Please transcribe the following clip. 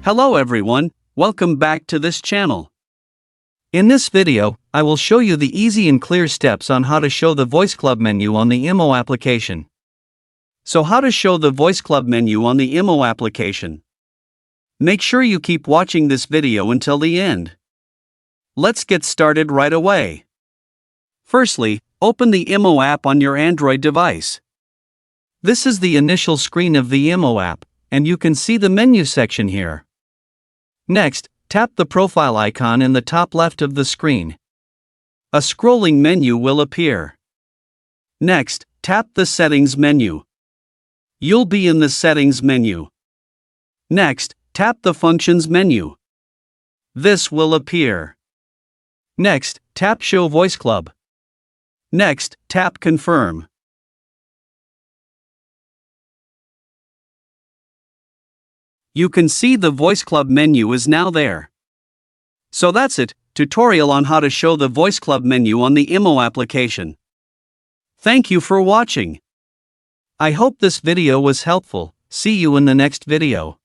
Hello everyone, welcome back to this channel. In this video, I will show you the easy and clear steps on how to show the Voice Club menu on the IMO application. So how to show the Voice Club menu on the IMO application? Make sure you keep watching this video until the end. Let's get started right away. Firstly, open the IMO app on your Android device. This is the initial screen of the IMO app, and you can see the menu section here. Next, tap the profile icon in the top left of the screen. A scrolling menu will appear. Next, tap the Settings menu. You'll be in the Settings menu. Next, tap the Functions menu. This will appear. Next, tap Show Voice Club. Next, tap Confirm. You can see the Voice Club menu is now there. So that's it, tutorial on how to show the Voice Club menu on the IMO application. Thank you for watching. I hope this video was helpful. See you in the next video.